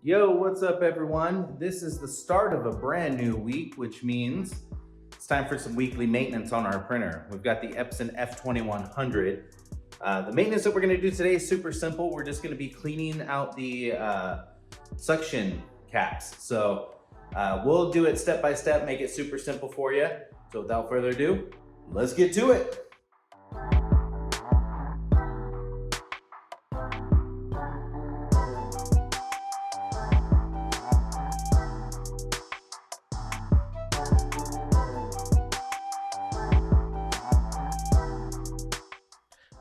Yo, what's up everyone? This is the start of a brand new week, which means it's time for some weekly maintenance on our printer. We've got the Epson F2100. The maintenance that we're gonna do today is super simple. We're just gonna be cleaning out the suction caps. So we'll do it step by step, make it super simple for you. So without further ado, let's get to it.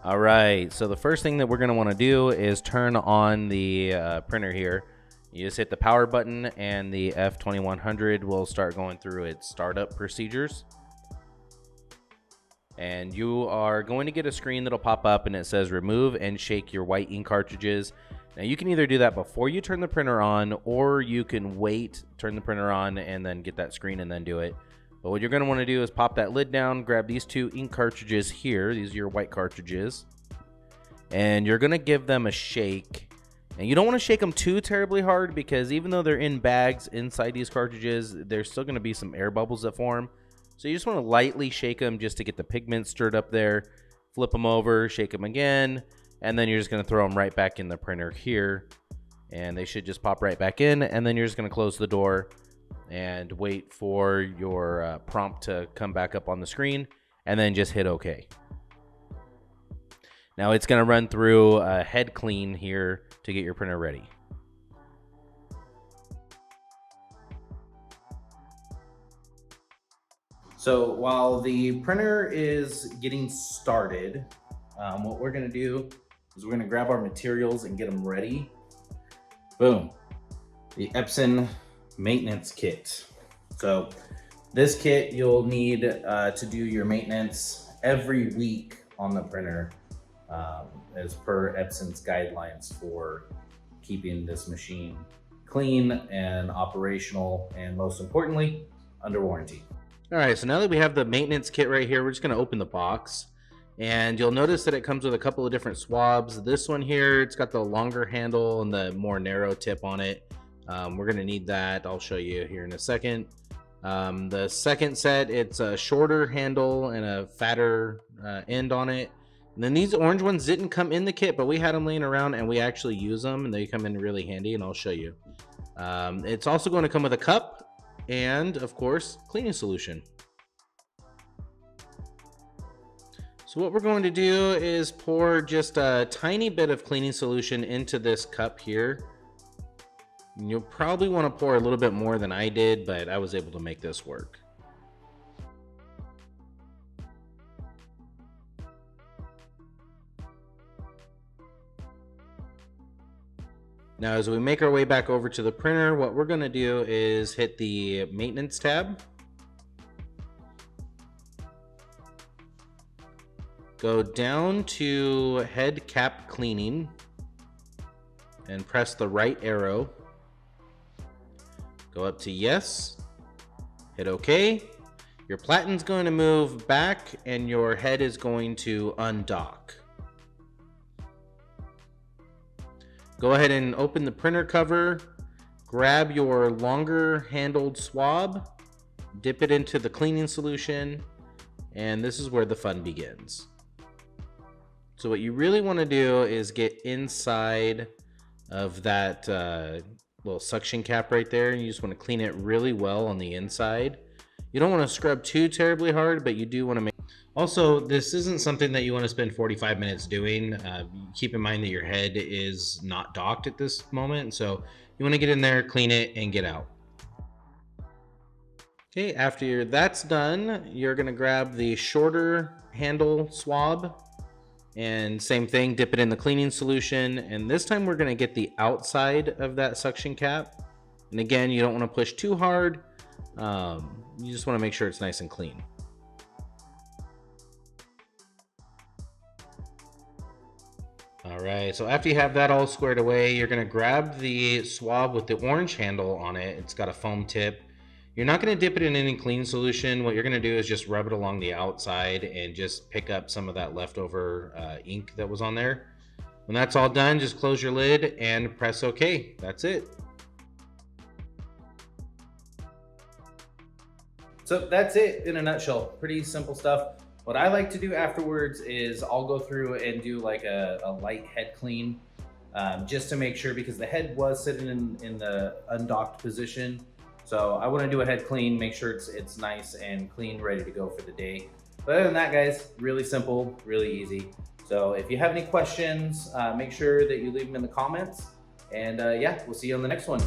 All right, so the first thing that we're gonna wanna do is turn on the printer here. You just hit the power button and the F2100 will start going through its startup procedures. And you are going to get a screen that'll pop up and it says remove and shake your white ink cartridges. Now you can either do that before you turn the printer on, or you can wait, turn the printer on, and then get that screen and then do it. But what you're going to want to do is pop that lid down, grab these two ink cartridges here. These are your white cartridges. And you're going to give them a shake. And you don't want to shake them too terribly hard, because even though they're in bags inside these cartridges, there's still going to be some air bubbles that form. So you just want to lightly shake them just to get the pigment stirred up there. Flip them over, shake them again. And then you're just going to throw them right back in the printer here. And they should just pop right back in. And then you're just going to close the door and wait for your prompt to come back up on the screen, and then just hit OK. Now it's going to run through a head clean here to get your printer ready. So while the printer is getting started, what we're going to do is we're going to grab our materials and get them ready. Boom. The Epson maintenance kit. So this kit you'll need to do your maintenance every week on the printer, as per Epson's guidelines for keeping this machine clean and operational, and most importantly, under warranty. All right, so now that we have the maintenance kit right here, we're just going to open the box, and you'll notice that it comes with a couple of different swabs. This one here, it's got the longer handle and the more narrow tip on it. We're going to need that. I'll show you here in a second. The second set, it's a shorter handle and a fatter end on it. And then these orange ones didn't come in the kit, but we had them laying around and we actually use them, and they come in really handy, and I'll show you. It's also going to come with a cup and, of course, cleaning solution. So what we're going to do is pour just a tiny bit of cleaning solution into this cup here. You'll probably want to pour a little bit more than I did, but I was able to make this work. Now, as we make our way back over to the printer, what we're going to do is hit the maintenance tab. Go down to head cap cleaning and press the right arrow. Go up to yes, hit OK. Your platen's going to move back and your head is going to undock. Go ahead and open the printer cover, grab your longer handled swab, dip it into the cleaning solution, and this is where the fun begins. So what you really want to do is get inside of that little suction cap right there, and you just want to clean it really well on the inside. You don't want to scrub too terribly hard, but you do want to make... Also, this isn't something that you want to spend 45 minutes doing. Keep in mind that your head is not docked at this moment, so you want to get in there, clean it, and get out. Okay, after that's done, you're going to grab the shorter handle swab, and same thing, dip it in the cleaning solution, and this time we're going to get the outside of that suction cap. And again, you don't want to push too hard. You just want to make sure it's nice and clean. All right, so after you have that all squared away, you're going to grab the swab with the orange handle on it. It's got a foam tip. You're not going to dip it in any clean solution. What you're going to do is just rub it along the outside and just pick up some of that leftover ink that was on there. When that's all done, just close your lid and press OK. That's it. So that's it in a nutshell. Pretty simple stuff. What I like to do afterwards is I'll go through and do like a light head clean, just to make sure, because the head was sitting in the undocked position. So I want to do a head clean, make sure it's nice and clean, ready to go for the day. But other than that, guys, really simple, really easy. So if you have any questions, make sure that you leave them in the comments. And yeah, we'll see you on the next one.